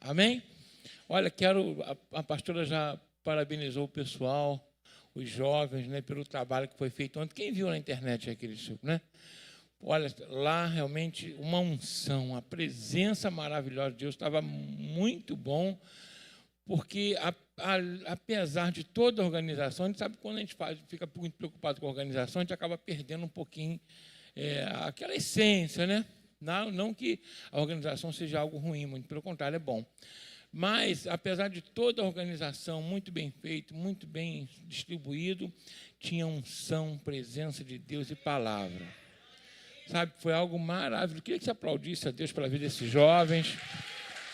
Amém? Olha, a pastora já parabenizou o pessoal, os jovens, né, pelo trabalho que foi feito ontem. Quem viu na internet aquele tipo, né? Olha, lá realmente uma unção, a presença maravilhosa de Deus estava muito bom, porque apesar de toda a organização, a gente sabe que quando a gente fica muito preocupado com a organização, a gente acaba perdendo um pouquinho aquela essência, né? Não que a organização seja algo ruim, muito pelo contrário, é bom. Mas, apesar de toda a organização muito bem feita, muito bem distribuído, tinha unção, presença de Deus e palavra. Sabe, foi algo maravilhoso. Eu queria que você aplaudisse a Deus pela vida desses jovens,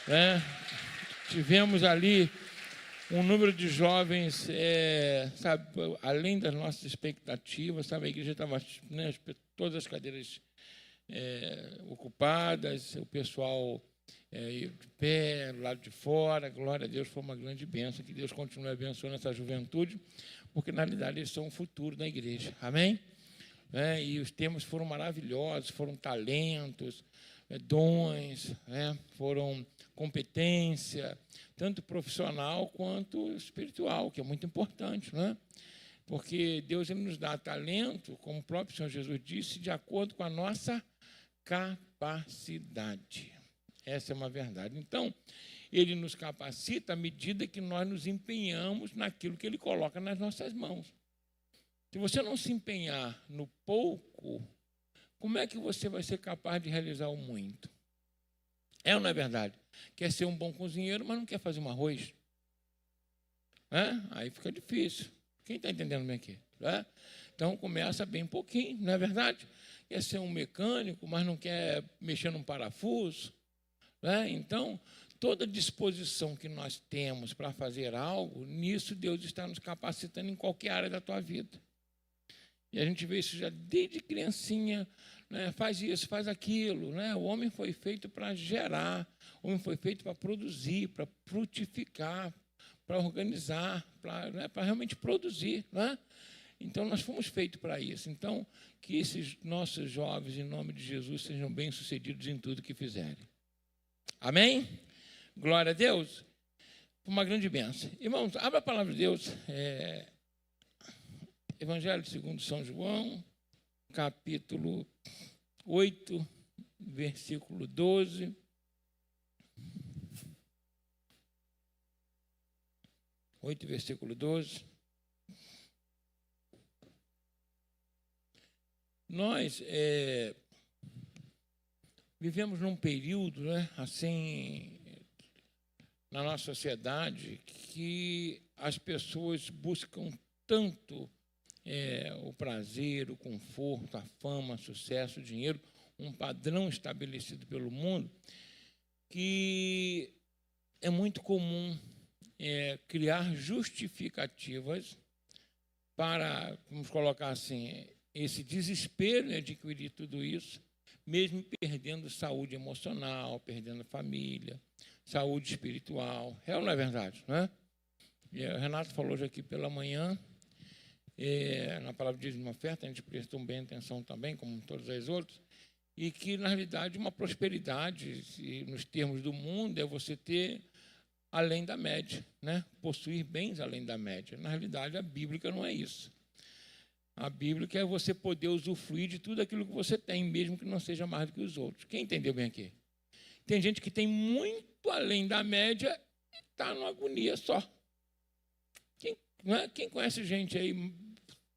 né? Tivemos ali um número de jovens, sabe, além das nossas expectativas, sabe, a igreja estava, né, todas as cadeiras ocupadas, o pessoal de pé, do lado de fora, glória a Deus, foi uma grande bênção, que Deus continue abençoando essa juventude, porque, na realidade, eles são o futuro da igreja, amém? E os temas foram maravilhosos, foram talentos, dons, foram competência, tanto profissional quanto espiritual, que é muito importante, né? Porque Deus ele nos dá talento, como o próprio Senhor Jesus disse, de acordo com a nossa capacidade. Essa é uma verdade. Então, ele nos capacita à medida que nós nos empenhamos naquilo que ele coloca nas nossas mãos. Se você não se empenhar no pouco, como é que você vai ser capaz de realizar o muito? É ou não é verdade? Quer ser um bom cozinheiro, mas não quer fazer um arroz? Aí fica difícil. Quem está entendendo bem aqui? Então, começa bem pouquinho, não é verdade? Quer ser um mecânico, mas não quer mexer num parafuso? Então, toda disposição que nós temos para fazer algo, nisso Deus está nos capacitando em qualquer área da tua vida. E a gente vê isso já desde criancinha, né? Faz isso, faz aquilo. Né? O homem foi feito para gerar, o homem foi feito para produzir, para frutificar, para organizar, para realmente produzir. Né? Então, nós fomos feitos para isso. Então, que esses nossos jovens, em nome de Jesus, sejam bem-sucedidos em tudo que fizerem. Amém? Glória a Deus. Uma grande bênção. Irmãos, abra a palavra de Deus. Evangelho segundo São João, capítulo 8, versículo 12. Versículo 12. Nós vivemos num período, né, assim, na nossa sociedade, que as pessoas buscam tanto o prazer, o conforto, a fama, o sucesso, o dinheiro, um padrão estabelecido pelo mundo, que é muito comum criar justificativas para, vamos colocar assim, esse desespero em adquirir tudo isso, mesmo perdendo saúde emocional, perdendo família, saúde espiritual. É ou não é verdade? Não é? O Renato falou hoje aqui pela manhã, na palavra de uma oferta, a gente prestou bem atenção também, como todas as outras, e que, na realidade, uma prosperidade, nos termos do mundo, é você ter além da média, né? Possuir bens além da média. Na realidade, a bíblica não é isso. A bíblica é você poder usufruir de tudo aquilo que você tem, mesmo que não seja mais do que os outros. Quem entendeu bem aqui? Tem gente que tem muito além da média e está numa agonia só. Quem conhece gente aí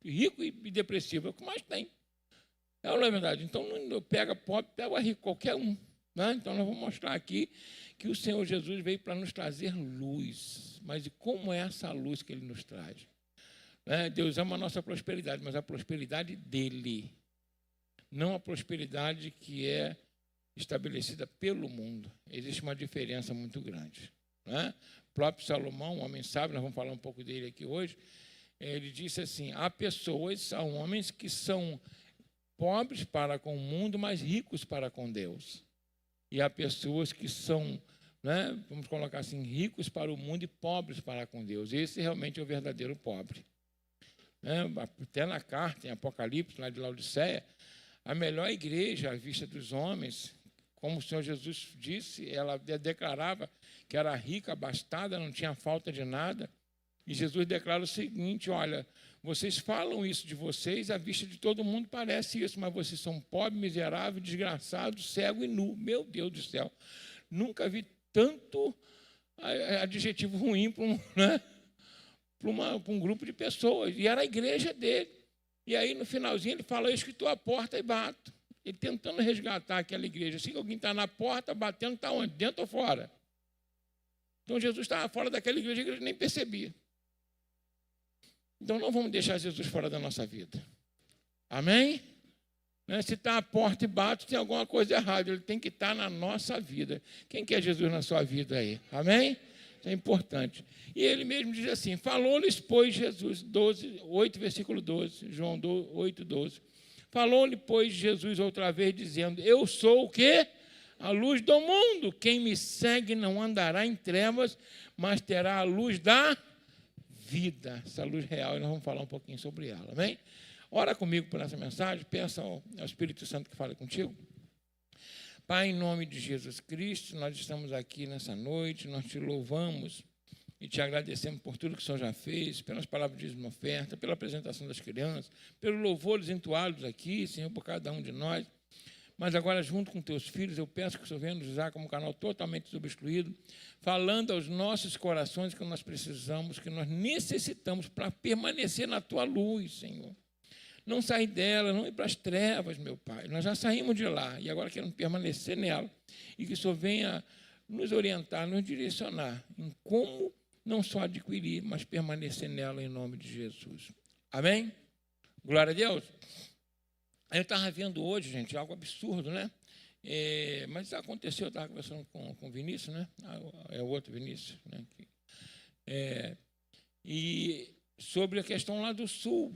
rico e depressivo? É o que mais tem. É ou não é verdade? Então, não pega pobre, pega rico, qualquer um. Né? Então, nós vamos mostrar aqui que o Senhor Jesus veio para nos trazer luz. Mas e como é essa luz que Ele nos traz? Deus ama a nossa prosperidade, mas a prosperidade dEle. Não a prosperidade que é estabelecida pelo mundo. Existe uma diferença muito grande. O próprio Salomão, um homem sábio, nós vamos falar um pouco dele aqui hoje, ele disse assim, há homens que são pobres para com o mundo, mas ricos para com Deus. E há pessoas que são, vamos colocar assim, ricos para o mundo e pobres para com Deus. Esse realmente é o verdadeiro pobre. Até na carta, em Apocalipse, lá de Laodiceia, a melhor igreja à vista dos homens, como o Senhor Jesus disse, ela declarava que era rica, abastada, não tinha falta de nada. E Jesus declara o seguinte: olha, vocês falam isso de vocês, à vista de todo mundo parece isso, mas vocês são pobres, miseráveis, desgraçados, cego e nu. Meu Deus do céu, nunca vi tanto adjetivo ruim para um grupo de pessoas. E era a igreja dele. E aí, no finalzinho, ele fala: eu estou à porta e bato. Ele tentando resgatar aquela igreja. Se alguém está na porta, batendo, está onde? Dentro ou fora? Então, Jesus estava fora daquela igreja, a igreja nem percebia. Então, não vamos deixar Jesus fora da nossa vida. Amém? Se está à porta e bate, tem alguma coisa errada. Ele tem que estar na nossa vida. Quem quer Jesus na sua vida aí? Amém? Isso é importante. E ele mesmo diz assim: falou-lhes, pois, Jesus, 8, versículo 12, João 8, 12. Falou-lhe, pois, Jesus outra vez, dizendo: eu sou o quê? A luz do mundo. Quem me segue não andará em trevas, mas terá a luz da vida. Essa luz real, e nós vamos falar um pouquinho sobre ela. Amém? Ora comigo por essa mensagem, peça ao Espírito Santo que fale contigo. Pai, em nome de Jesus Cristo, nós estamos aqui nessa noite, nós te louvamos e te agradecemos por tudo que o Senhor já fez, pelas palavras de oferta, pela apresentação das crianças, pelos louvores entoados aqui, Senhor, por cada um de nós. Mas agora, junto com teus filhos, eu peço que o Senhor venha nos usar como um canal totalmente subexcluído, falando aos nossos corações que nós precisamos, que nós necessitamos para permanecer na tua luz, Senhor. Não sair dela, não ir para as trevas, meu Pai. Nós já saímos de lá e agora queremos permanecer nela. E que o Senhor venha nos orientar, nos direcionar em como não só adquirir, mas permanecer nela em nome de Jesus. Amém? Glória a Deus. Eu estava vendo hoje, gente, algo absurdo, né? Mas aconteceu, eu estava conversando com o Vinícius, né? É o outro Vinícius, né? E sobre a questão lá do Sul.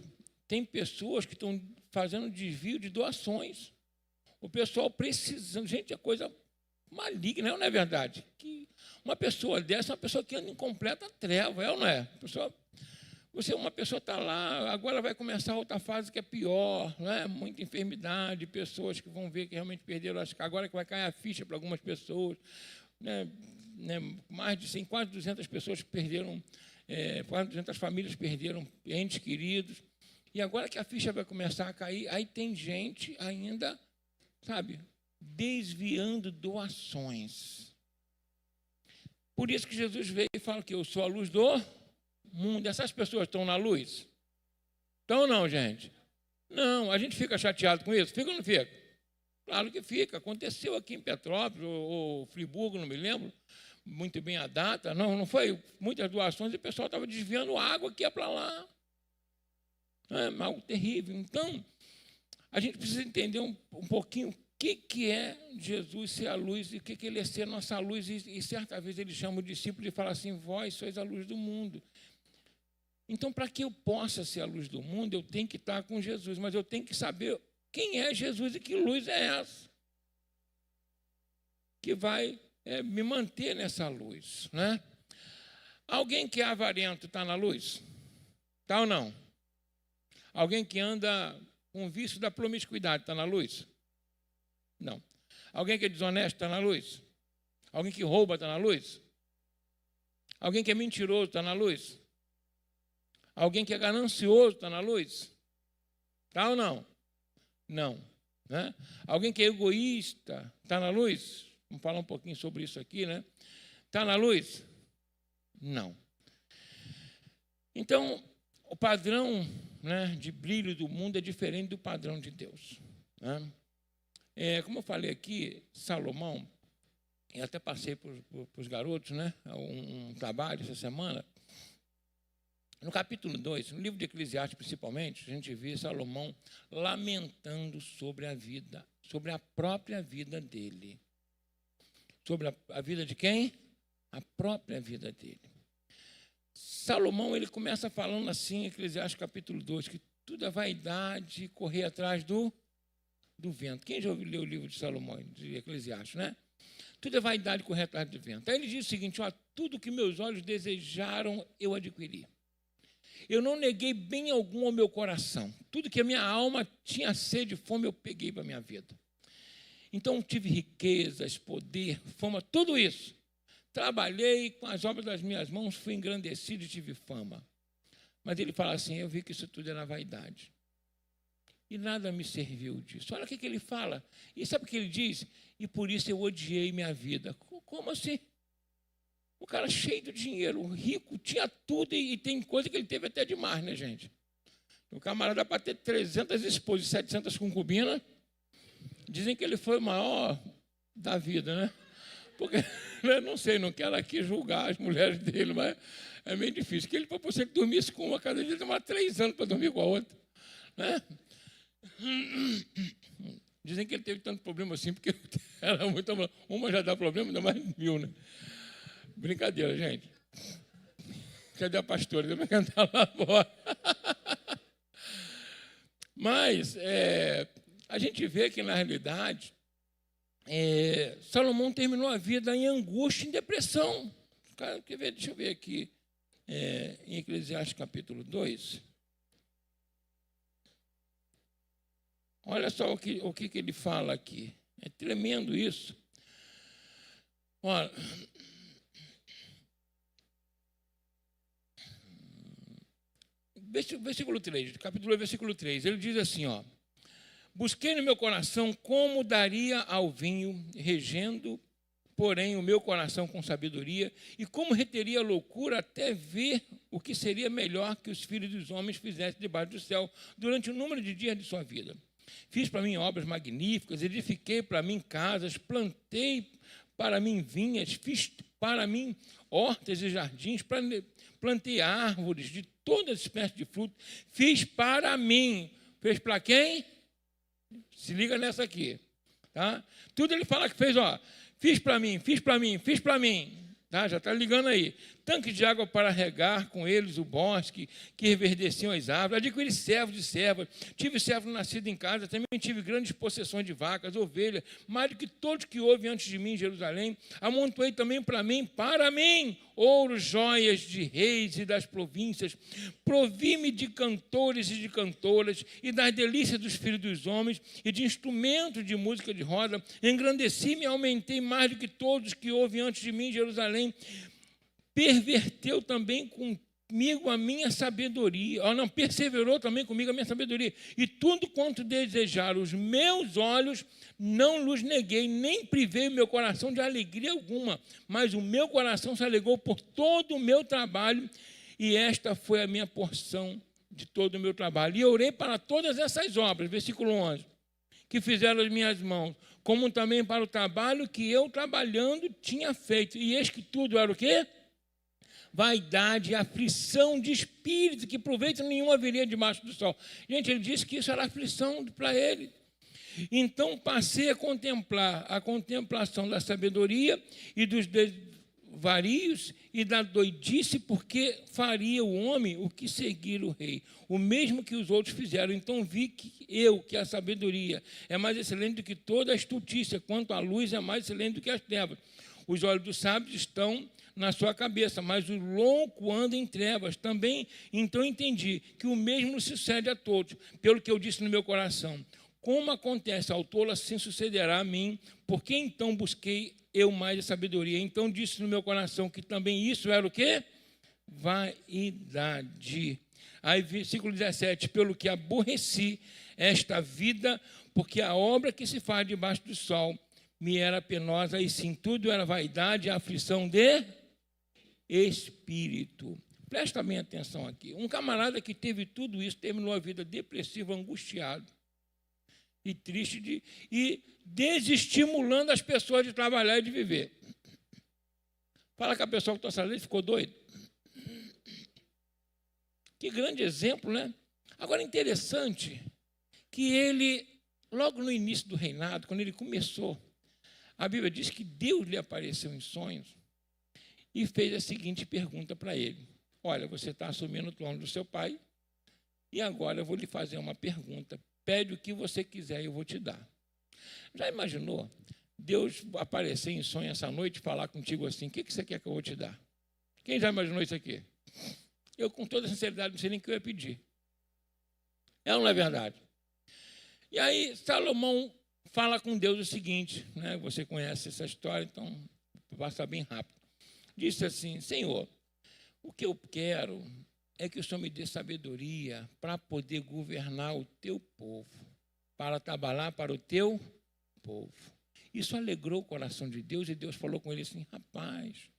Tem pessoas que estão fazendo desvio de doações. O pessoal precisando. Gente, é coisa maligna, não é verdade? Que uma pessoa dessa é uma pessoa que anda em completa treva, é ou não é? Uma pessoa está lá, agora vai começar outra fase que é pior, não é? Muita enfermidade, pessoas que vão ver que realmente perderam, agora que vai cair a ficha para algumas pessoas, né? Mais de 100, quase 200 pessoas perderam, quase 200 famílias perderam entes queridos. E agora que a ficha vai começar a cair, aí tem gente ainda, sabe, desviando doações. Por isso que Jesus veio e fala que eu sou a luz do mundo. Essas pessoas estão na luz? Estão ou não, gente? Não, a gente fica chateado com isso? Fica ou não fica? Claro que fica. Aconteceu aqui em Petrópolis, ou Friburgo, não me lembro muito bem a data. Não foi? Muitas doações e o pessoal estava desviando água que ia para lá. É algo terrível. Então, a gente precisa entender um pouquinho o que é Jesus ser a luz e o que ele é ser nossa luz. E certa vez ele chama o discípulo e fala assim: vós sois a luz do mundo. Então, para que eu possa ser a luz do mundo, eu tenho que estar com Jesus, mas eu tenho que saber quem é Jesus e que luz é essa que vai me manter nessa luz, né? Alguém que é avarento está na luz? Está ou não? Alguém que anda com o vício da promiscuidade está na luz? Não. Alguém que é desonesto está na luz? Alguém que rouba está na luz? Alguém que é mentiroso está na luz? Alguém que é ganancioso está na luz? Está ou não? Não. Né? Alguém que é egoísta está na luz? Vamos falar um pouquinho sobre isso aqui, né? Está na luz? Não. Então, o padrão, né, de brilho do mundo é diferente do padrão de Deus. Né? Como eu falei aqui, Salomão, eu até passei para os garotos, né, um trabalho essa semana. No capítulo 2, no livro de Eclesiastes principalmente, a gente vê Salomão lamentando sobre a vida, sobre a própria vida dele. Sobre a vida de quem? A própria vida dele. Salomão, ele começa falando assim, em Eclesiastes capítulo 2, que tudo é vaidade, correr atrás do vento. Quem já ouviu ler o livro de Salomão, de Eclesiastes, né? Tudo é vaidade, correr atrás do vento. Aí ele diz o seguinte: ó, tudo que meus olhos desejaram, eu adquiri. Eu não neguei bem algum ao meu coração. Tudo que a minha alma tinha sede e fome, eu peguei para a minha vida. Então, tive riquezas, poder, fama, tudo isso. trabalhei com as obras das minhas mãos, fui engrandecido e tive fama. Mas ele fala assim, eu vi que isso tudo era vaidade. E nada me serviu disso. Olha o que ele fala. E sabe o que ele diz? E por isso eu odiei minha vida. Como assim? O cara cheio de dinheiro, rico, tinha tudo e tem coisa que ele teve até demais, né, gente? O camarada para ter 300 esposas e 700 concubinas, dizem que ele foi o maior da vida, né? Porque, eu não sei, não quero aqui julgar as mulheres dele, mas é meio difícil. Que ele, para você que dormisse com uma, cada dia demora 3 anos para dormir com a outra, né? Dizem que ele teve tanto problema assim, porque era muito. Uma já dá problema, ainda mais 1000, né? Brincadeira, gente. Cadê a pastora? Deve cantar lá fora. Mas a gente vê que, na realidade, Salomão terminou a vida em angústia e em depressão. Cara, deixa eu ver aqui, em Eclesiastes capítulo 2. Olha só o que ele fala aqui. É tremendo isso. Olha, versículo 3, capítulo 2, versículo 3, ele diz assim, ó, busquei no meu coração como daria ao vinho, regendo, porém, o meu coração com sabedoria, e como reteria a loucura até ver o que seria melhor que os filhos dos homens fizessem debaixo do céu durante o número de dias de sua vida. Fiz para mim obras magníficas, edifiquei para mim casas, plantei para mim vinhas, fiz para mim hortas e jardins, plantei árvores de toda espécie de fruto, fiz para mim. Fez para quem? Se liga nessa aqui. Tá? Tudo ele fala que fez, ó, fiz para mim, fiz para mim, fiz para mim. Tá? Já está ligando aí. Tanque de água para regar com eles o bosque, que reverdeciam as árvores. Adquiri servos e servas. Tive servo nascido em casa. Também tive grandes possessões de vacas, ovelhas, mais do que todos que houve antes de mim em Jerusalém. Amontoei também para mim, ouro, joias de reis e das províncias. Provi-me de cantores e de cantoras, e das delícias dos filhos dos homens, e de instrumentos de música de roda. Engrandeci-me e aumentei mais do que todos que houve antes de mim em Jerusalém. Perverteu também comigo a minha sabedoria, perseverou também comigo a minha sabedoria, e tudo quanto desejaram os meus olhos, não lhes neguei, nem privei o meu coração de alegria alguma, mas o meu coração se alegrou por todo o meu trabalho, e esta foi a minha porção de todo o meu trabalho. E orei para todas essas obras, versículo 11, que fizeram as minhas mãos, como também para o trabalho que eu trabalhando tinha feito. E eis que tudo era o quê? Vaidade, aflição de espírito, que proveito nenhum haveria debaixo do sol. Gente, ele disse que isso era aflição para ele. Então passei a contemplar a contemplação da sabedoria e dos desvarios e da doidice, porque faria o homem o que seguir o rei, o mesmo que os outros fizeram. Então vi que a sabedoria é mais excelente do que toda a astutícia, quanto a luz é mais excelente do que as trevas. Os olhos dos sábios estão na sua cabeça, mas o louco anda em trevas. Também, então, entendi que o mesmo sucede a todos, pelo que eu disse no meu coração. Como acontece ao tolo, assim sucederá a mim, porque então busquei eu mais a sabedoria. Então disse no meu coração que também isso era o quê? Vaidade. Aí, versículo 17, pelo que aborreci esta vida, porque a obra que se faz debaixo do sol me era penosa, e sim, tudo era vaidade e aflição de espírito. Presta bem atenção aqui. Um camarada que teve tudo isso, terminou a vida depressivo, angustiado e triste, e desestimulando as pessoas de trabalhar e de viver. Fala que a pessoa que está saindo ficou doido. Que grande exemplo, né? Agora, interessante que ele, logo no início do reinado, quando ele começou, a Bíblia diz que Deus lhe apareceu em sonhos e fez a seguinte pergunta para ele. Olha, você está assumindo o trono do seu pai e agora eu vou lhe fazer uma pergunta. Pede o que você quiser e eu vou te dar. Já imaginou Deus aparecer em sonho essa noite e falar contigo assim, o que você quer que eu vou te dar? Quem já imaginou isso aqui? Eu, com toda sinceridade, não sei nem o que eu ia pedir. É ou não é verdade? E aí, Salomão fala com Deus o seguinte, né? Você conhece essa história, então vou passar bem rápido. disse assim: Senhor, o que eu quero é que o Senhor me dê sabedoria para poder governar o teu povo, para trabalhar para o teu povo. Isso alegrou o coração de Deus, e Deus falou com ele assim: rapaz,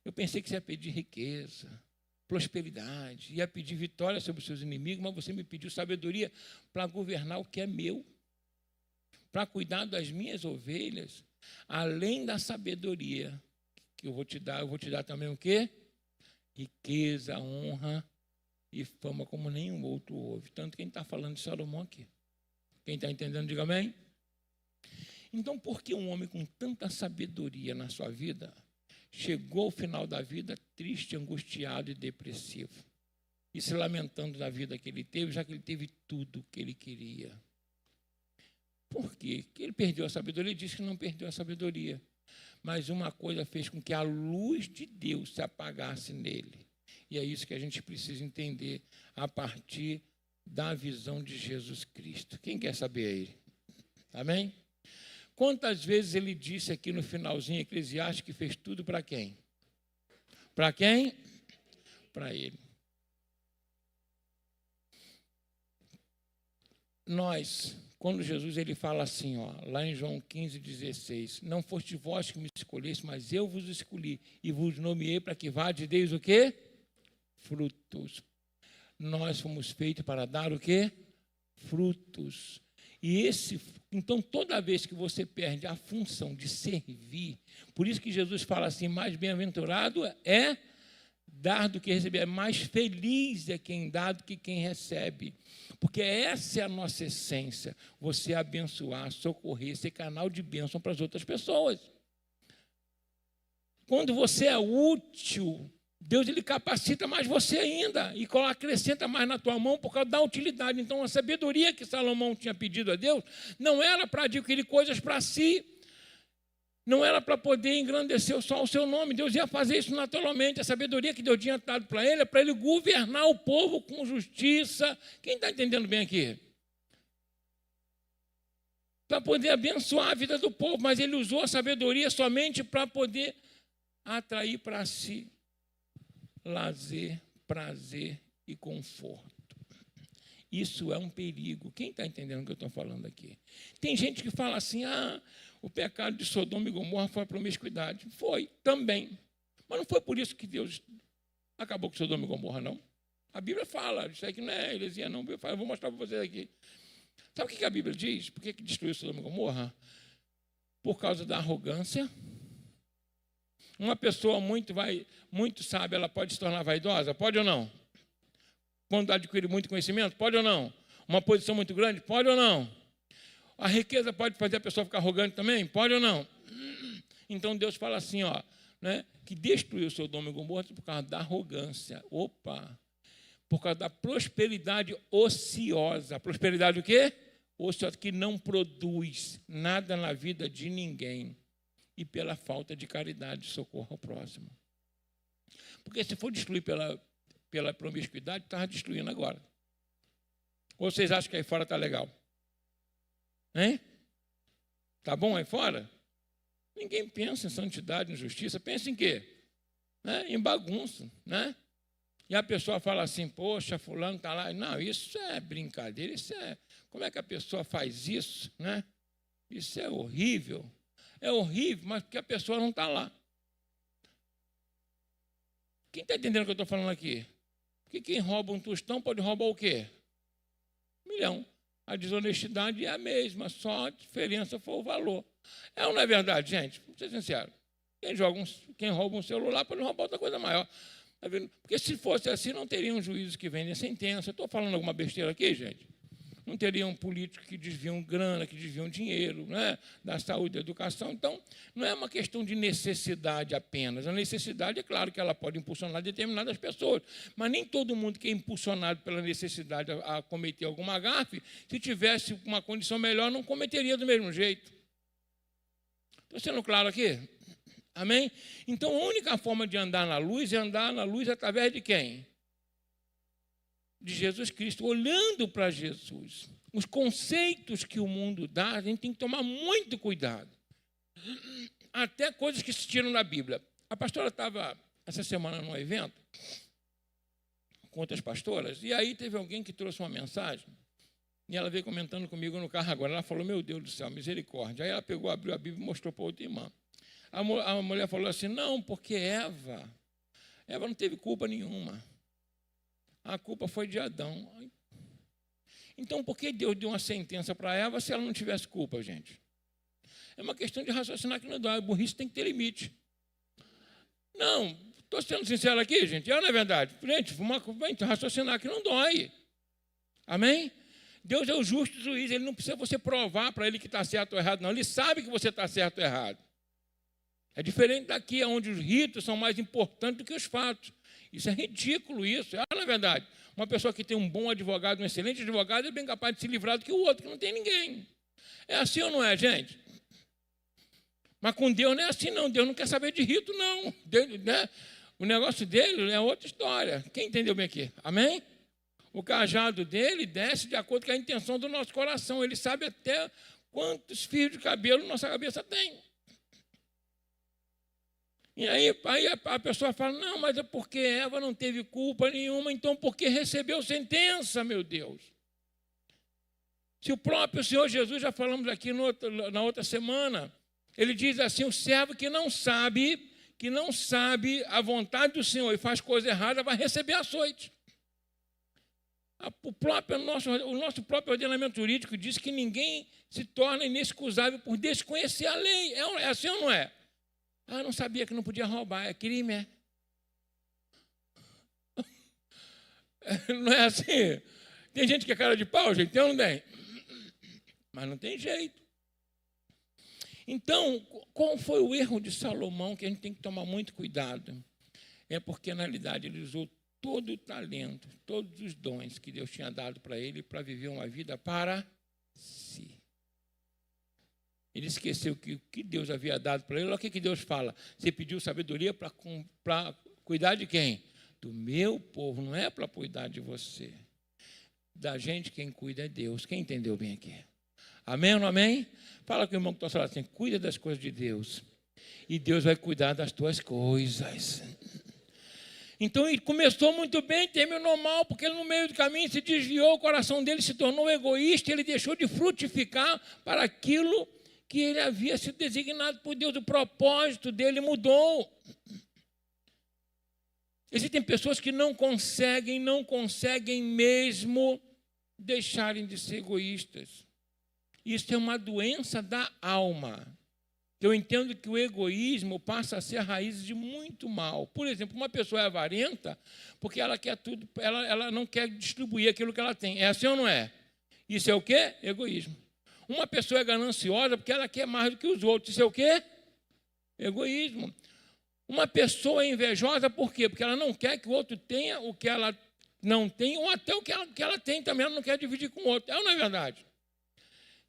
eu pensei que você ia pedir riqueza, prosperidade, ia pedir vitória sobre os seus inimigos, mas você me pediu sabedoria para governar o que é meu, para cuidar das minhas ovelhas. Além da sabedoria que eu vou te dar também o quê? Riqueza, honra e fama como nenhum outro houve. Tanto quem está falando de Salomão aqui. Quem está entendendo, diga amém. Então, por que um homem com tanta sabedoria na sua vida chegou ao final da vida triste, angustiado e depressivo? E se lamentando da vida que ele teve, já que ele teve tudo o que ele queria. Por quê? Que ele perdeu a sabedoria. Ele disse que não perdeu a sabedoria. Mas uma coisa fez com que a luz de Deus se apagasse nele. E é isso que a gente precisa entender a partir da visão de Jesus Cristo. Quem quer saber aí? Amém? Quantas vezes ele disse aqui no finalzinho, Eclesiastes, que fez tudo para quem? Para quem? Para ele. Nós, quando Jesus ele fala assim, lá em João 15,16, não foste vós que me escolheste, mas eu vos escolhi e vos nomeei para que vades o quê? Frutos. Nós fomos feitos para dar o quê? Frutos. E então, toda vez que você perde a função de servir, por isso que Jesus fala assim, mais bem-aventurado é dar do que receber, é mais feliz é quem dá do que quem recebe. Porque essa é a nossa essência, você abençoar, socorrer, ser canal de bênção para as outras pessoas. Quando você é útil, Deus ele capacita mais você ainda e acrescenta mais na tua mão por causa da utilidade. Então, a sabedoria que Salomão tinha pedido a Deus não era para adquirir coisas para si, não era para poder engrandecer só o seu nome. Deus ia fazer isso naturalmente. A sabedoria que Deus tinha dado para ele é para ele governar o povo com justiça. Quem está entendendo bem aqui? Para poder abençoar a vida do povo, mas ele usou a sabedoria somente para poder atrair para si lazer, prazer e conforto. Isso é um perigo. Quem está entendendo o que eu estou falando aqui? Tem gente que fala assim, o pecado de Sodoma e Gomorra foi a promiscuidade. Foi, também. Mas não foi por isso que Deus acabou com Sodoma e Gomorra, não. A Bíblia fala, isso aqui não é heresia, não. Eu vou mostrar para vocês aqui. Sabe o que a Bíblia diz? Por que destruiu Sodoma e Gomorra? Por causa da arrogância. Uma pessoa muito sábia, ela pode se tornar vaidosa? Pode ou não? Quando adquire muito conhecimento? Pode ou não? Uma posição muito grande? Pode ou não? A riqueza pode fazer a pessoa ficar arrogante também? Pode ou não? Então Deus fala assim, que destruiu Sodoma e Gomorra por causa da arrogância. Por causa da prosperidade ociosa. Prosperidade o quê? Ociosa, que não produz nada na vida de ninguém. E pela falta de caridade, socorro ao próximo. Porque se for destruir pela promiscuidade, estava destruindo agora. Ou vocês acham que aí fora está legal? Hein? Está bom aí fora? Ninguém pensa em santidade, em justiça. Pensa em quê? Em bagunça. E a pessoa fala assim, poxa, fulano está lá. Não, isso é brincadeira. Como é que a pessoa faz isso? Isso é horrível. É horrível, mas porque a pessoa não está lá. Quem está entendendo o que eu estou falando aqui? Porque quem rouba um tostão pode roubar o quê? 1 milhão. A desonestidade é a mesma, só a diferença foi o valor. É ou não é verdade, gente? Vou ser sincero. Quem rouba um celular pode roubar outra coisa maior. Tá vendo? Porque se fosse assim, não teriam juízes que vendem sentença. Estou falando alguma besteira aqui, gente? Não teriam políticos que desviam grana, que desviam dinheiro, da saúde, da educação. Então, não é uma questão de necessidade apenas. A necessidade, é claro que ela pode impulsionar determinadas pessoas, mas nem todo mundo que é impulsionado pela necessidade a cometer alguma gafe, se tivesse uma condição melhor, não cometeria do mesmo jeito. Estou sendo claro aqui? Amém? Então, a única forma de andar na luz é andar na luz através de quem? De Jesus Cristo, olhando para Jesus. Os conceitos que o mundo dá, a gente tem que tomar muito cuidado. Até coisas que se tiram da Bíblia. A pastora estava essa semana num evento com outras pastoras, e aí teve alguém que trouxe uma mensagem, e ela veio comentando comigo no carro agora. Ela falou, meu Deus do céu, misericórdia. Aí ela pegou, abriu a Bíblia e mostrou para outra irmã. A mulher falou assim, não, porque Eva não teve culpa nenhuma. A culpa foi de Adão. Então, por que Deus deu uma sentença para Eva se ela não tivesse culpa, gente? É uma questão de raciocinar que não dói. A burrice tem que ter limite. Não, estou sendo sincero aqui, gente. Não é verdade. Gente, raciocinar que não dói. Amém? Deus é o justo juiz. Ele não precisa você provar para ele que está certo ou errado, não. Ele sabe que você está certo ou errado. É diferente daqui, onde os ritos são mais importantes do que os fatos. Isso é ridículo, isso. Não é verdade. Uma pessoa que tem um bom advogado, um excelente advogado, é bem capaz de se livrar do que o outro, que não tem ninguém. É assim ou não é, gente? Mas com Deus não é assim, não. Deus não quer saber de rito, não. Deus, né? O negócio dele é outra história. Quem entendeu bem aqui? Amém? O cajado dele desce de acordo com a intenção do nosso coração. Ele sabe até quantos fios de cabelo nossa cabeça tem. E aí a pessoa fala, não, mas é porque Eva não teve culpa nenhuma, então porque recebeu sentença, meu Deus. Se o próprio Senhor Jesus, já falamos aqui na outra semana, ele diz assim, o servo que não sabe a vontade do Senhor e faz coisa errada, vai receber açoite. O nosso próprio ordenamento jurídico diz que ninguém se torna inexcusável por desconhecer a lei. É assim ou não é? Não sabia que não podia roubar, é crime, é? Não é assim? Tem gente que é cara de pau, gente, tem ou não tem? Mas não tem jeito. Então, qual foi o erro de Salomão que a gente tem que tomar muito cuidado? É porque, na realidade, ele usou todo o talento, todos os dons que Deus tinha dado para ele para viver uma vida para si. Ele esqueceu que o que Deus havia dado para ele. Olha o que Deus fala. Você pediu sabedoria para cuidar de quem? Do meu povo, não é para cuidar de você. Da gente, quem cuida é Deus. Quem entendeu bem aqui? Amém ou não amém? Fala com o irmão que está falando assim, cuida das coisas de Deus. E Deus vai cuidar das tuas coisas. Então, ele começou muito bem, terminou mal, porque ele no meio do caminho se desviou, o coração dele se tornou egoísta, ele deixou de frutificar para aquilo que ele havia sido designado por Deus, o propósito dele mudou. Existem pessoas que não conseguem mesmo deixarem de ser egoístas. Isso é uma doença da alma. Eu entendo que o egoísmo passa a ser a raiz de muito mal. Por exemplo, uma pessoa é avarenta porque ela quer tudo, ela não quer distribuir aquilo que ela tem. É assim ou não é? Isso é o quê? Egoísmo. Uma pessoa é gananciosa porque ela quer mais do que os outros. Isso é o quê? Egoísmo. Uma pessoa é invejosa por quê? Porque ela não quer que o outro tenha o que ela não tem, ou até o que ela tem também ela não quer dividir com o outro. É ou não é verdade?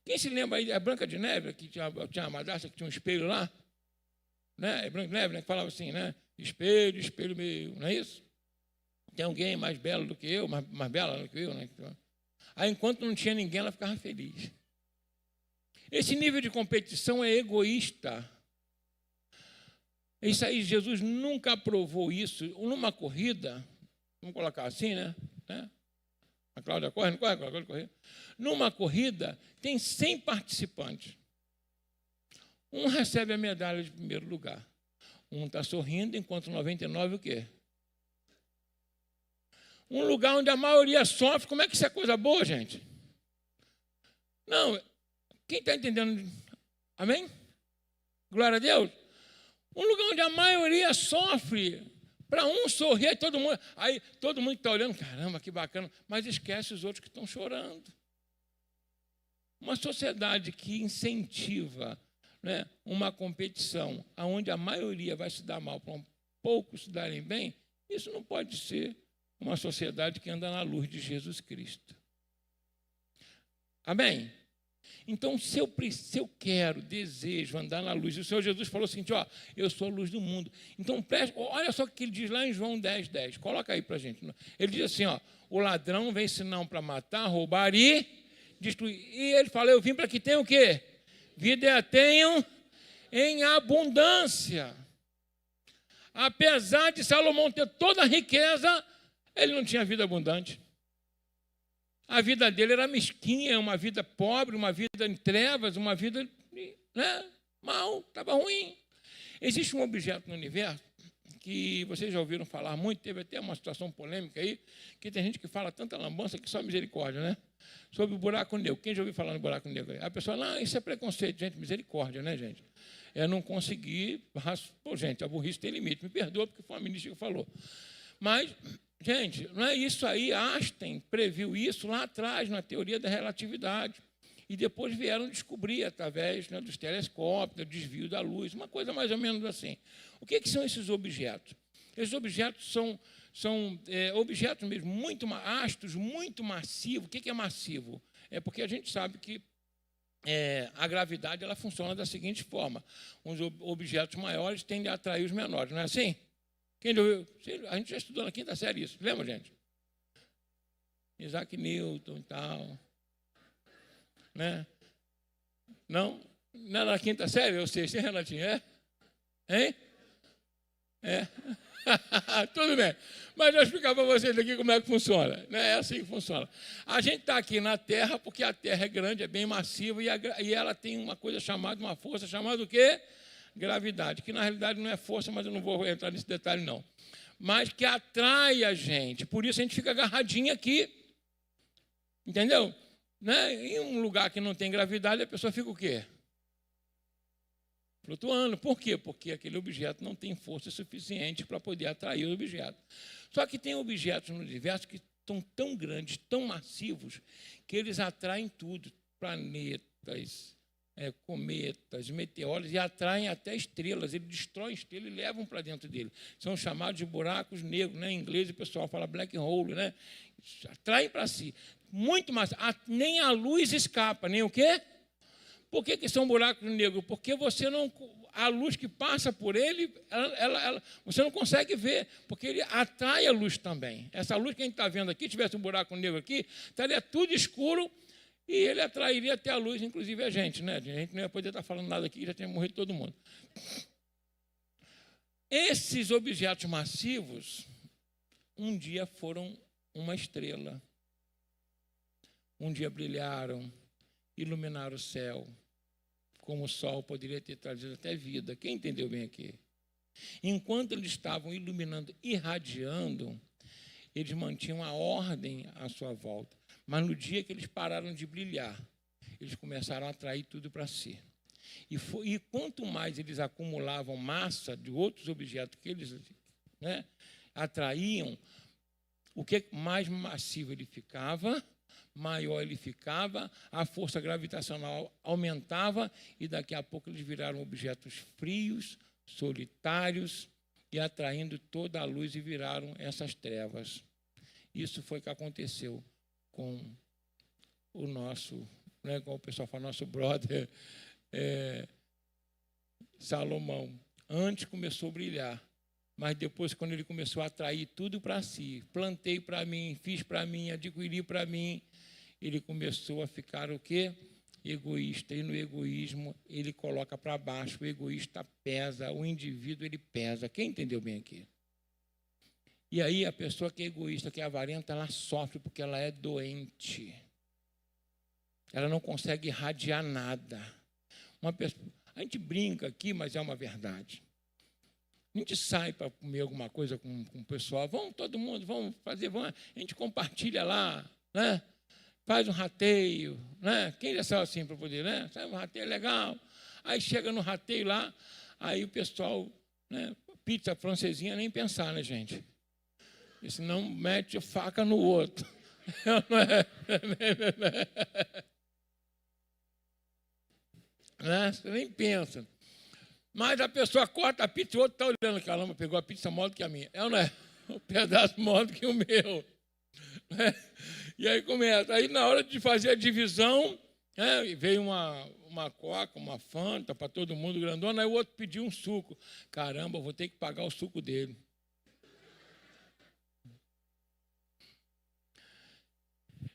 Quem se lembra aí, a Branca de Neve, que tinha uma madrasta que tinha um espelho lá? Né? Branca de Neve, né? Que falava assim, né? Espelho, espelho meu, não é isso? Tem alguém mais belo do que eu, mais bela do que eu, né? Aí, enquanto não tinha ninguém, ela ficava feliz. Esse nível de competição é egoísta. Isso aí, Jesus nunca aprovou isso. Numa corrida, vamos colocar assim, né? A Cláudia corre, não corre? A Cláudia corre. Numa corrida, tem 100 participantes. Um recebe a medalha de primeiro lugar. Um está sorrindo, enquanto 99 o quê? Um lugar onde a maioria sofre. Como é que isso é coisa boa, gente? Não, quem está entendendo? Amém? Glória a Deus. Um lugar onde a maioria sofre. Para um sorrir, aí todo mundo está olhando, caramba, que bacana, mas esquece os outros que estão chorando. Uma sociedade que incentiva, né, uma competição onde a maioria vai se dar mal para poucos se darem bem, isso não pode ser uma sociedade que anda na luz de Jesus Cristo. Amém? Então, se eu quero, desejo andar na luz, o Senhor Jesus falou assim, eu sou a luz do mundo. Então, olha só o que ele diz lá em João 10:10. Coloca aí para a gente. Ele diz assim, o ladrão vem senão para matar, roubar e destruir. E ele fala, eu vim para que tenham o quê? Vida tenham em abundância. apesar de Salomão ter toda a riqueza, ele não tinha vida abundante. A vida dele era mesquinha, uma vida pobre, uma vida em trevas, uma vida, né, mal, estava ruim. Existe um objeto no universo que vocês já ouviram falar muito, teve até uma situação polêmica aí, que tem gente que fala tanta lambança que só misericórdia, né? Sobre o buraco negro. Quem já ouviu falar no buraco negro? A pessoa, não, isso é preconceito. Gente, misericórdia, né, gente? Eu não consegui... Pô, gente, a burrice tem limite. Me perdoa porque foi uma ministra que falou. Mas, gente, não é isso aí. Einstein previu isso lá atrás, na teoria da relatividade. E depois vieram descobrir, através, né, dos telescópios, do desvio da luz, uma coisa mais ou menos assim. O que são esses objetos? Esses objetos são objetos mesmo, astros muito massivos. O que é massivo? É porque a gente sabe que a gravidade ela funciona da seguinte forma. Os objetos maiores tendem a atrair os menores, não é assim? Quem já ouviu? A gente já estudou na quinta série isso, lembra, gente? Isaac Newton e tal. Né? Não? Não era na quinta série? Ou seja, Renatinho, é? Hein? É. Tudo bem. Mas eu vou explicar para vocês aqui como é que funciona. Né? É assim que funciona. A gente está aqui na Terra, porque a Terra é grande, é bem massiva, e ela tem uma coisa chamada, uma força chamada o quê? Gravidade, que na realidade não é força, mas eu não vou entrar nesse detalhe, não. Mas que atrai a gente. Por isso a gente fica agarradinho aqui. Entendeu? Né? Em um lugar que não tem gravidade, a pessoa fica o quê? Flutuando. Por quê? Porque aquele objeto não tem força suficiente para poder atrair o objeto. Só que tem objetos no universo que estão tão grandes, tão massivos, que eles atraem tudo. Planetas, cometas, meteoros, e atraem até estrelas. Eles destroem estrelas e levam para dentro dele. São chamados de buracos negros. Né? Em inglês o pessoal fala black hole. Né? Atraem para si. Muito mais. Nem a luz escapa. Nem o quê? Por que são buracos negros? Porque você não, a luz que passa por ele, você não consegue ver, porque ele atrai a luz também. Essa luz que a gente está vendo aqui, tivesse um buraco negro aqui, estaria tudo escuro e ele atrairia até a luz, inclusive a gente. Né? A gente não ia poder estar falando nada aqui, já tinha morrido todo mundo. Esses objetos massivos, um dia foram uma estrela. Um dia brilharam, iluminaram o céu, como o sol poderia ter trazido até vida. Quem entendeu bem aqui? Enquanto eles estavam iluminando, irradiando, eles mantinham a ordem à sua volta. Mas no dia que eles pararam de brilhar, eles começaram a atrair tudo para si. E quanto mais eles acumulavam massa de outros objetos que eles, né, atraíam, o que mais massivo ele ficava, maior ele ficava, a força gravitacional aumentava e daqui a pouco eles viraram objetos frios, solitários e atraindo toda a luz e viraram essas trevas. Isso foi o que aconteceu com o nosso, né, como o pessoal fala, nosso brother Salomão. Antes começou a brilhar, mas depois, quando ele começou a atrair tudo para si, plantei para mim, fiz para mim, adquiri para mim, ele começou a ficar o quê? Egoísta. E no egoísmo, ele coloca para baixo. O egoísta pesa, o indivíduo, ele pesa. Quem entendeu bem aqui? E aí, a pessoa que é egoísta, que é avarenta, ela sofre porque ela é doente. Ela não consegue irradiar nada. A gente brinca aqui, mas é uma verdade. A gente sai para comer alguma coisa com o pessoal. Vamos, todo mundo, vamos fazer, vamos. A gente compartilha lá, né? Faz um rateio, né? Quem já saiu assim para poder, né? Sai um rateio legal. Aí chega no rateio lá, aí o pessoal, né? Pizza francesinha, nem pensar, né, gente? E senão mete a faca no outro. Né? Você nem pensa. Mas a pessoa corta a pizza e o outro está olhando, caramba, pegou a pizza maior do que a minha. É ou não é? Um pedaço maior do que o meu. Né? E aí começa. Aí na hora de fazer a divisão, né, veio uma coca, uma Fanta para todo mundo grandona, aí o outro pediu um suco. Caramba, eu vou ter que pagar o suco dele.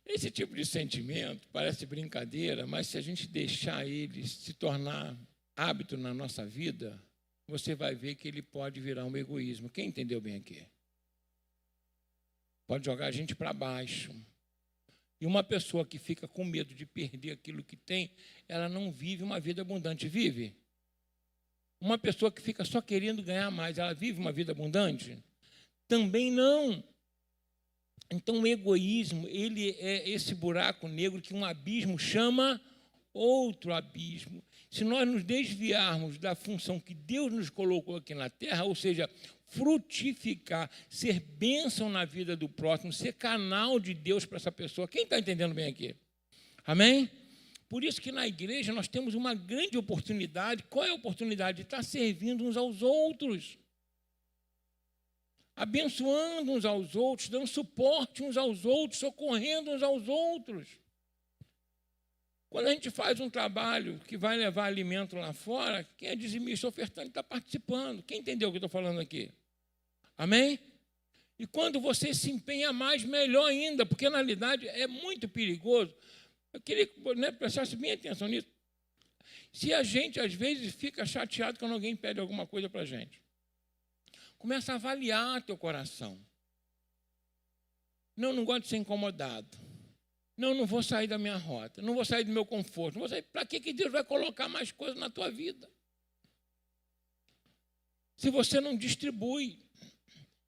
Esse tipo de sentimento parece brincadeira, mas se a gente deixar ele se tornar hábito na nossa vida, você vai ver que ele pode virar um egoísmo. Quem entendeu bem aqui? Pode jogar a gente para baixo. E uma pessoa que fica com medo de perder aquilo que tem, ela não vive uma vida abundante. Vive? Uma pessoa que fica só querendo ganhar mais, ela vive uma vida abundante? Também não. Então, o egoísmo, ele é esse buraco negro que um abismo chama outro abismo. Se nós nos desviarmos da função que Deus nos colocou aqui na terra, ou seja, frutificar, ser bênção na vida do próximo, ser canal de Deus para essa pessoa. Quem está entendendo bem aqui? Amém? Por isso que na igreja nós temos uma grande oportunidade. Qual é a oportunidade? De estar servindo uns aos outros, abençoando uns aos outros, dando suporte uns aos outros, socorrendo uns aos outros. Quando a gente faz um trabalho que vai levar alimento lá fora, quem é dizimista ofertante está participando. Quem entendeu o que eu estou falando aqui? Amém? E quando você se empenha mais, melhor ainda, porque na realidade é muito perigoso. Eu queria que prestasse bem atenção nisso. Se a gente, às vezes, fica chateado quando alguém pede alguma coisa para a gente, começa a avaliar teu coração. Não gosto de ser incomodado. Não vou sair da minha rota, não vou sair do meu conforto. Não vou sair. Para que Deus vai colocar mais coisas na tua vida? Se você não distribui,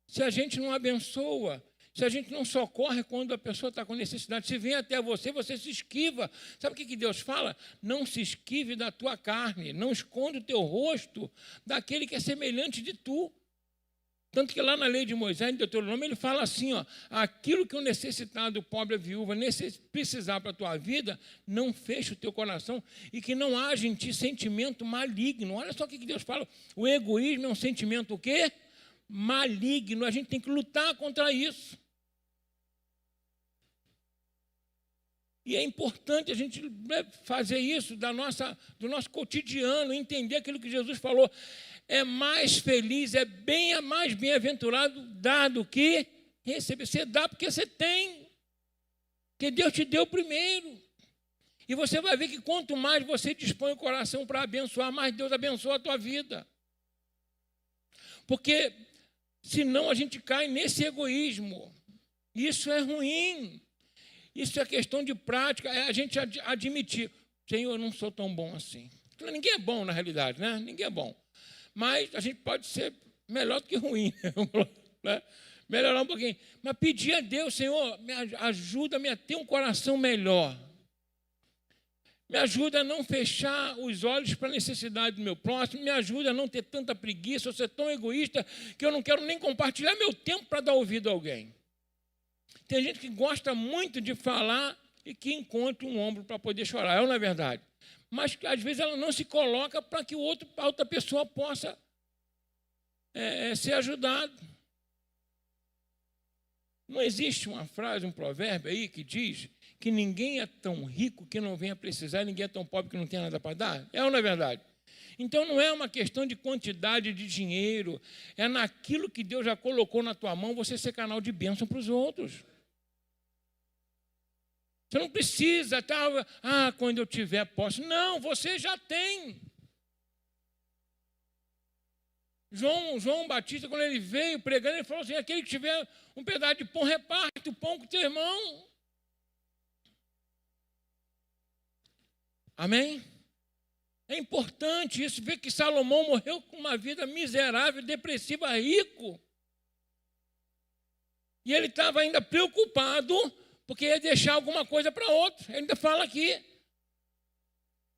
se a gente não abençoa, se a gente não socorre quando a pessoa está com necessidade, se vem até você, você se esquiva. Sabe o que Deus fala? Não se esquive da tua carne, não esconde o teu rosto daquele que é semelhante de tu. Tanto que lá na lei de Moisés, em Deuteronômio, ele fala assim, ó, aquilo que o necessitado, o pobre, a viúva, precisar para a tua vida, não feche o teu coração e que não haja em ti sentimento maligno. Olha só o que Deus fala. O egoísmo é um sentimento o quê? Maligno. A gente tem que lutar contra isso. E é importante a gente fazer isso do nosso cotidiano, entender aquilo que Jesus falou. É mais feliz, é mais bem-aventurado dar do que receber. Você dá porque você tem. Porque Deus te deu primeiro. E você vai ver que quanto mais você dispõe o coração para abençoar, mais Deus abençoa a tua vida. Porque senão a gente cai nesse egoísmo. Isso é ruim. Isso é questão de prática, é a gente admitir. Senhor, eu não sou tão bom assim. Ninguém é bom na realidade, né? Ninguém é bom. Mas a gente pode ser melhor do que ruim, né? Melhorar um pouquinho. Mas pedir a Deus, Senhor, ajuda-me a ter um coração melhor. Me ajuda a não fechar os olhos para a necessidade do meu próximo. Me ajuda a não ter tanta preguiça, ou ser tão egoísta que eu não quero nem compartilhar meu tempo para dar ouvido a alguém. Tem gente que gosta muito de falar e que encontra um ombro para poder chorar. É ou não é verdade? Mas às vezes ela não se coloca para que a outra pessoa possa ser ajudada. Não existe uma frase, um provérbio aí que diz que ninguém é tão rico que não venha precisar, ninguém é tão pobre que não tenha nada para dar? É ou não é verdade? Então não é uma questão de quantidade de dinheiro, é naquilo que Deus já colocou na tua mão, você ser canal de bênção para os outros. Você não precisa, quando eu tiver posse. Não, você já tem. João Batista, quando ele veio pregando, ele falou assim, aquele que tiver um pedaço de pão, reparte o pão com o teu irmão. Amém? É importante isso, ver que Salomão morreu com uma vida miserável, depressiva, rico. E ele estava ainda preocupado porque ia deixar alguma coisa para outro. Ele ainda fala aqui.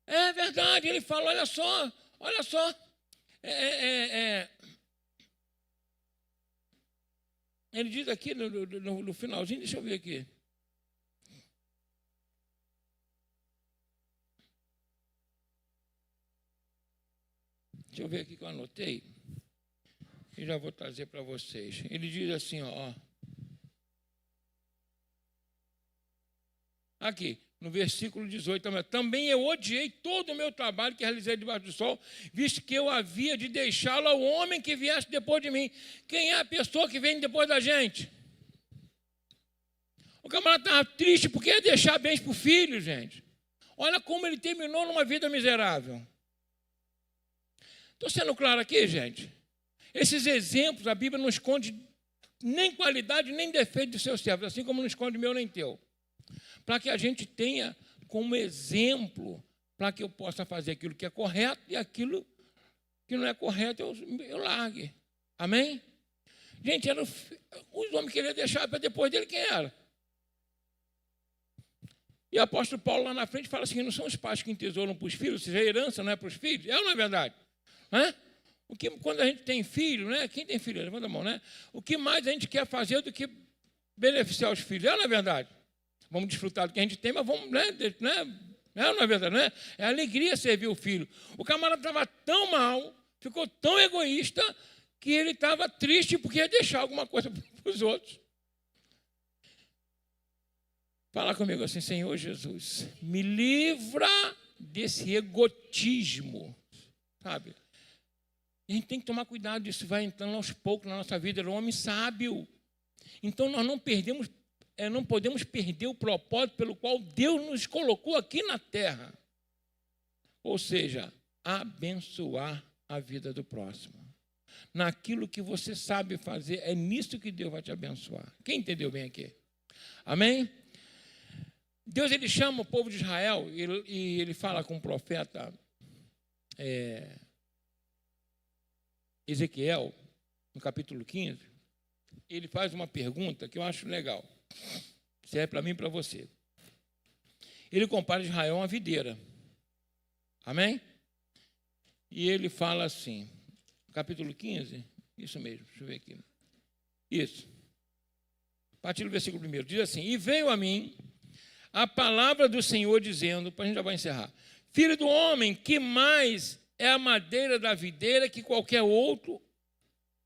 É verdade, ele fala, olha só. Ele diz aqui no finalzinho, deixa eu ver aqui. Deixa eu ver aqui que eu anotei. E já vou trazer para vocês. Ele diz assim, ó. Aqui, no versículo 18, também eu odiei todo o meu trabalho que realizei debaixo do sol, visto que eu havia de deixá-lo ao homem que viesse depois de mim. Quem é a pessoa que vem depois da gente? O camarada estava triste porque ia deixar bens para o filho, gente. Olha como ele terminou numa vida miserável. Estou sendo claro aqui, gente? Esses exemplos, a Bíblia não esconde nem qualidade, nem defeito dos seus servos, assim como não esconde meu nem teu. Para que a gente tenha como exemplo, para que eu possa fazer aquilo que é correto e aquilo que não é correto eu largue. Amém? Gente, os homens queriam deixar para depois dele quem era. E o apóstolo Paulo lá na frente fala assim, não são os pais que entesouram para os filhos, ou seja, a herança não é para os filhos? É ou não é verdade? Quando a gente tem filho, né? Quem tem filho? Levanta a mão, né? O que mais a gente quer fazer do que beneficiar os filhos? É ou não é verdade? Vamos desfrutar do que a gente tem, mas vamos, né? É ou não é verdade? Né? É alegria servir o filho. O camarada estava tão mal, ficou tão egoísta, que ele estava triste porque ia deixar alguma coisa para os outros. Fala comigo assim, Senhor Jesus, me livra desse egotismo, sabe? A gente tem que tomar cuidado disso, vai entrando aos poucos na nossa vida. Ele é um homem sábio. Então, nós não podemos perder o propósito pelo qual Deus nos colocou aqui na terra. Ou seja, abençoar a vida do próximo. Naquilo que você sabe fazer, é nisso que Deus vai te abençoar. Quem entendeu bem aqui? Amém? Deus, ele chama o povo de Israel e ele fala com o profeta Ezequiel, no capítulo 15, ele faz uma pergunta que eu acho legal. Serve para mim e para você. Ele compara Israel a uma videira. Amém? E ele fala assim, capítulo 15, isso mesmo, deixa eu ver aqui. Isso. A partir do versículo 1, diz assim, e veio a mim a palavra do Senhor dizendo, a gente já vai encerrar, filho do homem, que mais é a madeira da videira que qualquer outro,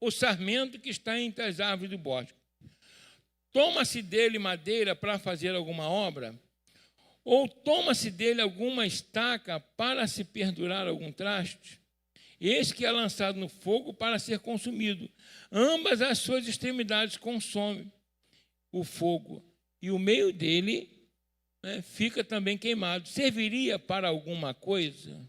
o sarmento que está entre as árvores do bosque. Toma-se dele madeira para fazer alguma obra? Ou toma-se dele alguma estaca para se pendurar algum traste? Eis que é lançado no fogo para ser consumido. Ambas as suas extremidades consomem o fogo, e o meio dele fica também queimado. Serviria para alguma coisa?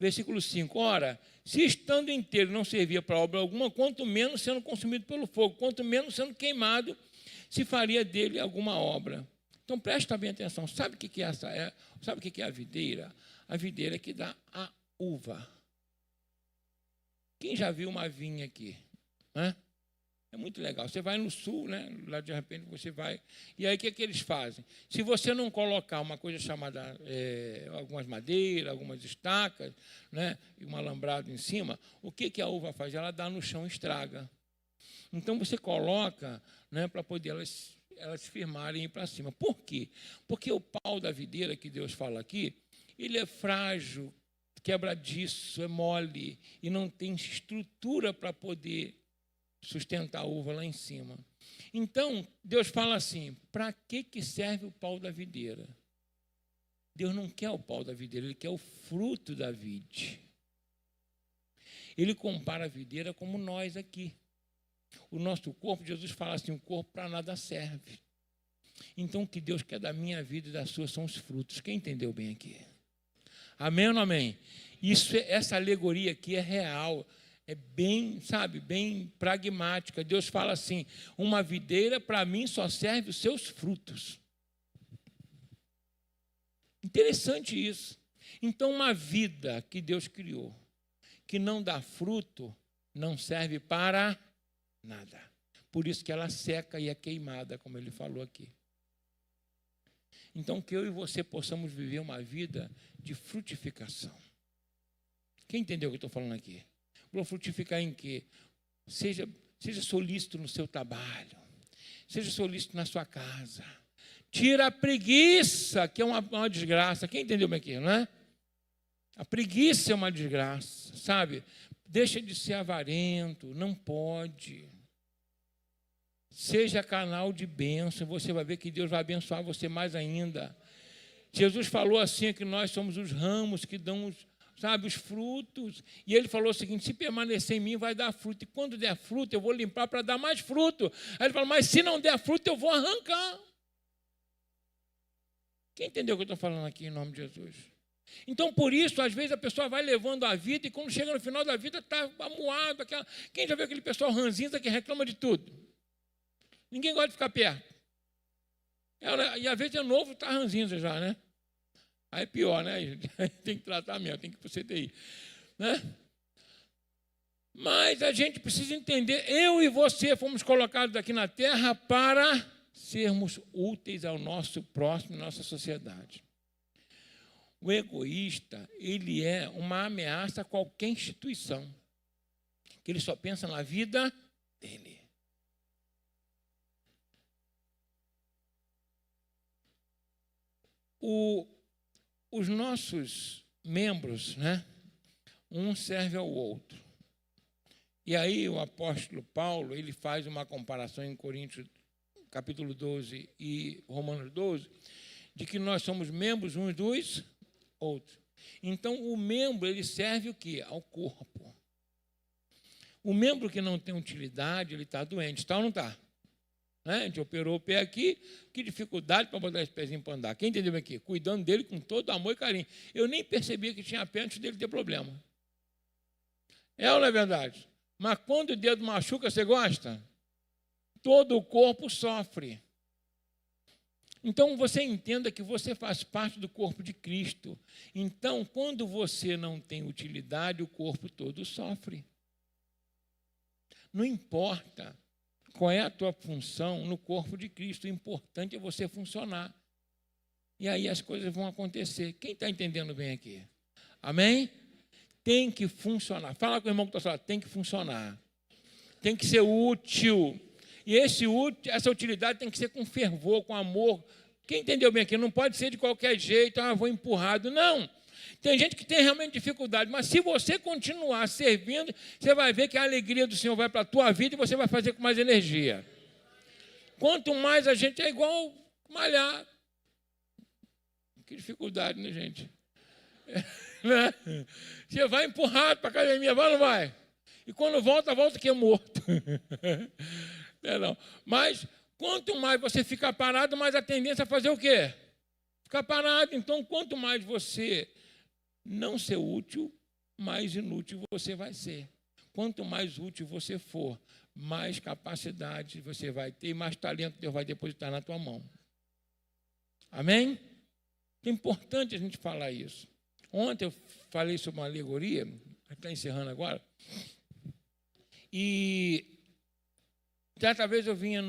Versículo 5. Ora, se estando inteiro não servia para obra alguma, quanto menos sendo consumido pelo fogo, quanto menos sendo queimado, se faria dele alguma obra. Então, presta bem atenção. Sabe o que é sabe o que é a videira? A videira que dá a uva. Quem já viu uma vinha aqui? É muito legal. Você vai no sul, né? Lá de repente você vai. E aí o que é que eles fazem? Se você não colocar uma coisa chamada algumas madeiras, algumas estacas, né? E um alambrado em cima, o que a uva faz? Ela dá no chão e estraga. Então você coloca, né? Para poder elas se firmarem e ir para cima. Por quê? Porque o pau da videira que Deus fala aqui, ele é frágil, quebradiço, é mole e não tem estrutura para poder sustentar a uva lá em cima. Então, Deus fala assim, para que serve o pau da videira? Deus não quer o pau da videira, Ele quer o fruto da vide. Ele compara a videira como nós aqui. O nosso corpo, Jesus fala assim, o corpo para nada serve. Então, o que Deus quer da minha vida e da sua são os frutos. Quem entendeu bem aqui? Amém ou não amém? Essa alegoria aqui é real. É bem, bem pragmática. Deus fala assim, uma videira para mim só serve os seus frutos. Interessante isso. Então, uma vida que Deus criou, que não dá fruto, não serve para nada. Por isso que ela seca e é queimada, como ele falou aqui. Então, que eu e você possamos viver uma vida de frutificação. Quem entendeu o que eu estou falando aqui? Vou frutificar em quê? Seja solícito no seu trabalho. Seja solícito na sua casa. Tira a preguiça, que é uma desgraça. Quem entendeu bem aqui, não é? A preguiça é uma desgraça, sabe? Deixa de ser avarento, não pode. Seja canal de bênção, você vai ver que Deus vai abençoar você mais ainda. Jesus falou assim, que nós somos os ramos que dão os frutos. E ele falou o seguinte, se permanecer em mim, vai dar fruto. E quando der fruto, eu vou limpar para dar mais fruto. Aí ele falou, mas se não der fruto, eu vou arrancar. Quem entendeu o que eu estou falando aqui em nome de Jesus? Então, por isso, às vezes, a pessoa vai levando a vida e quando chega no final da vida está amuado. Quem já viu aquele pessoal ranzinza que reclama de tudo? Ninguém gosta de ficar perto. E às vezes é novo, está ranzinza já, né? Aí é pior, né? Tem que tratar mesmo, tem que ir para o CTI. Né? Mas a gente precisa entender, eu e você fomos colocados aqui na Terra para sermos úteis ao nosso próximo, à nossa sociedade. O egoísta, ele é uma ameaça a qualquer instituição, que ele só pensa na vida dele. Os nossos membros, né? Um serve ao outro. E aí o apóstolo Paulo, ele faz uma comparação em Coríntios, capítulo 12 e Romanos 12, de que nós somos membros uns dos outros. Então, o membro, ele serve o quê? Ao corpo. O membro que não tem utilidade, ele está doente, está ou não está? Né? A gente operou o pé aqui, que dificuldade para botar esse pezinho para andar. Quem entendeu aqui? Cuidando dele com todo amor e carinho. Eu nem percebia que tinha pé antes dele ter problema. É ou não é verdade? Mas quando o dedo machuca, você gosta? Todo o corpo sofre. Então, você entenda que você faz parte do corpo de Cristo. Então, quando você não tem utilidade, o corpo todo sofre. Não importa qual é a tua função no corpo de Cristo, o importante é você funcionar. E aí as coisas vão acontecer. Quem está entendendo bem aqui? Amém? Tem que funcionar. Fala com o irmão que está falando, tem que funcionar. Tem que ser útil. E essa utilidade tem que ser com fervor, com amor. Quem entendeu bem aqui? Não pode ser de qualquer jeito, vou empurrado. Não. Tem gente que tem realmente dificuldade, mas se você continuar servindo, você vai ver que a alegria do Senhor vai para a tua vida e você vai fazer com mais energia. Quanto mais a gente é igual malhar. Que dificuldade, né, gente? Você vai empurrado para a academia, vai ou não vai? E quando volta que é morto. Não. Mas quanto mais você ficar parado, mais a tendência é fazer o quê? Ficar parado. Então, quanto mais você não ser útil, mais inútil você vai ser. Quanto mais útil você for, mais capacidade você vai ter e mais talento Deus vai depositar na tua mão. Amém? É importante a gente falar isso. Ontem eu falei sobre uma alegoria, está encerrando agora, e certa vez eu vinha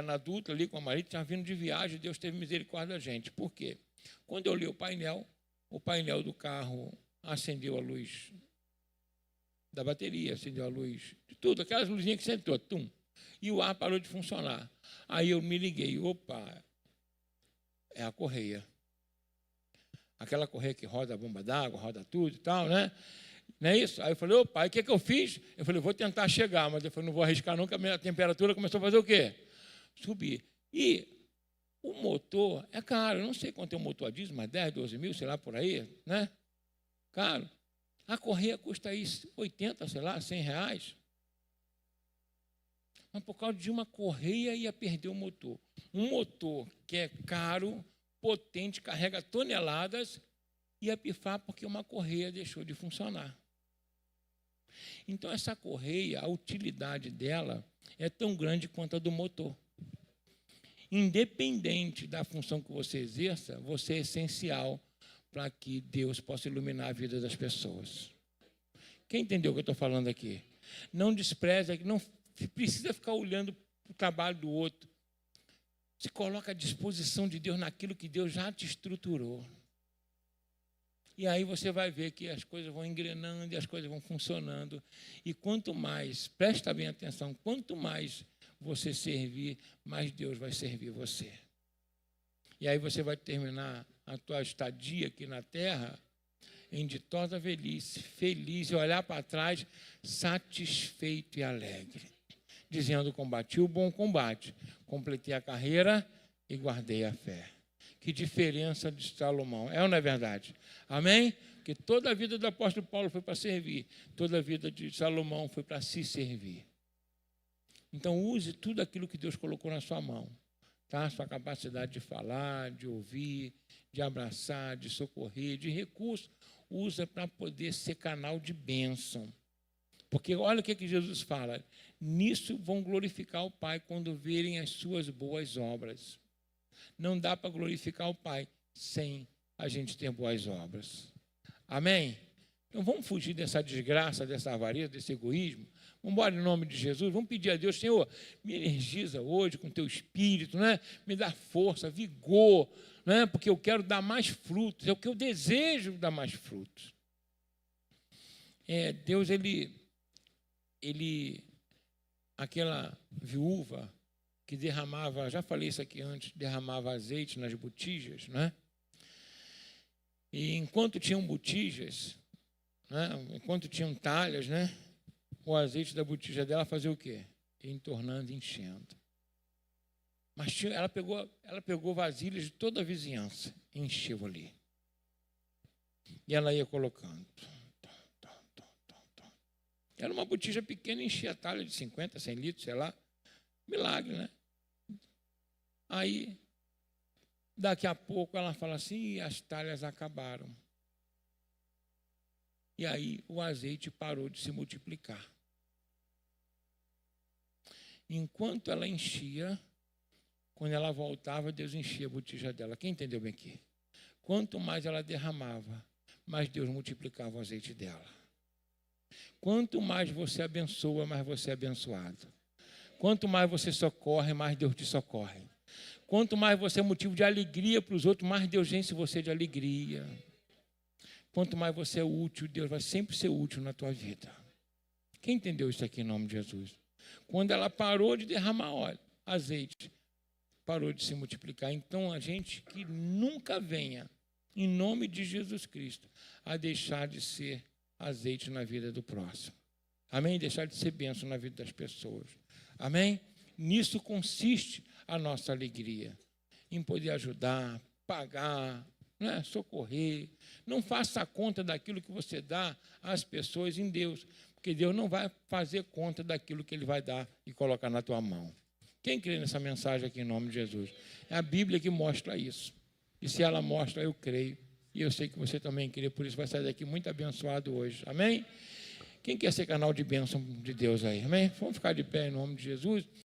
na Dutra ali com a Maria, tinha vindo de viagem, Deus teve misericórdia da gente. Por quê? Quando eu li o painel do carro acendeu a luz da bateria, acendeu a luz de tudo, aquelas luzinhas que sentou, tum, e o ar parou de funcionar. Aí eu me liguei, opa, é a correia. Aquela correia que roda a bomba d'água, roda tudo e tal, né? Não é isso? Aí eu falei, opa, aí o que eu fiz? Eu falei, vou tentar chegar, mas eu falei, não vou arriscar não, porque a minha temperatura começou a fazer o quê? Subir. E o motor é caro, eu não sei quanto é o motor a diesel, mas 10, 12 mil, sei lá, por aí, né? Caro. A correia custa aí 80, sei lá, 100 reais. Mas por causa de uma correia ia perder o motor. Um motor que é caro, potente, carrega toneladas, ia pifar porque uma correia deixou de funcionar. Então, essa correia, a utilidade dela é tão grande quanto a do motor. Independente da função que você exerça, você é essencial para que Deus possa iluminar a vida das pessoas. Quem entendeu o que eu estou falando aqui? Não despreze, não precisa ficar olhando o trabalho do outro. Se coloca à disposição de Deus naquilo que Deus já te estruturou. E aí você vai ver que as coisas vão engrenando e as coisas vão funcionando. E quanto mais, presta bem atenção, quanto mais você servir, mais Deus vai servir você. E aí você vai terminar a tua estadia aqui na terra em ditosa velhice, feliz, e olhar para trás satisfeito e alegre, dizendo, combati o bom combate, completei a carreira e guardei a fé. Que diferença de Salomão, é ou não é verdade? Amém? Porque toda a vida do apóstolo Paulo foi para servir, toda a vida de Salomão foi para se servir. Então, use tudo aquilo que Deus colocou na sua mão. tá? Sua capacidade de falar, de ouvir, de abraçar, de socorrer, de recurso, usa para poder ser canal de bênção. Porque olha o que Jesus fala, nisso vão glorificar o Pai quando verem as suas boas obras. Não dá para glorificar o Pai sem a gente ter boas obras. Amém? Então vamos fugir dessa desgraça, dessa avareza, desse egoísmo. Vamos embora em nome de Jesus, vamos pedir a Deus, Senhor, me energiza hoje com teu espírito, né? Me dá força, vigor, né? Porque eu quero dar mais frutos, é o que eu desejo dar mais frutos. Deus, aquela viúva que derramava, já falei isso aqui antes, derramava azeite nas botijas, né? E enquanto tinham botijas, né? Enquanto tinham talhas, né? O azeite da botija dela fazia o quê? Entornando, enchendo. Mas ela pegou vasilhas de toda a vizinhança e encheu ali. E ela ia colocando. Era uma botija pequena, enchia a talha de 50, 100 litros, sei lá. Milagre, né? Aí, daqui a pouco, ela fala assim, as talhas acabaram. E aí, o azeite parou de se multiplicar. Enquanto ela enchia, quando ela voltava, Deus enchia a botija dela. Quem entendeu bem aqui? Quanto mais ela derramava, mais Deus multiplicava o azeite dela. Quanto mais você abençoa, mais você é abençoado. Quanto mais você socorre, mais Deus te socorre. Quanto mais você é motivo de alegria para os outros, mais Deus enche você de alegria. Quanto mais você é útil, Deus vai sempre ser útil na tua vida. Quem entendeu isso aqui em nome de Jesus? Quando ela parou de derramar óleo, azeite, parou de se multiplicar. Então, a gente que nunca venha, em nome de Jesus Cristo, a deixar de ser azeite na vida do próximo. Amém? Deixar de ser bênção na vida das pessoas. Amém? Nisso consiste a nossa alegria. Em poder ajudar, pagar, né? Socorrer. Não faça conta daquilo que você dá às pessoas em Deus, porque Deus não vai fazer conta daquilo que Ele vai dar e colocar na tua mão. Quem crê nessa mensagem aqui em nome de Jesus? É a Bíblia que mostra isso. E se ela mostra, eu creio. E eu sei que você também crê, por isso vai sair daqui muito abençoado hoje. Amém? Quem quer ser canal de bênção de Deus aí? Amém? Vamos ficar de pé em nome de Jesus.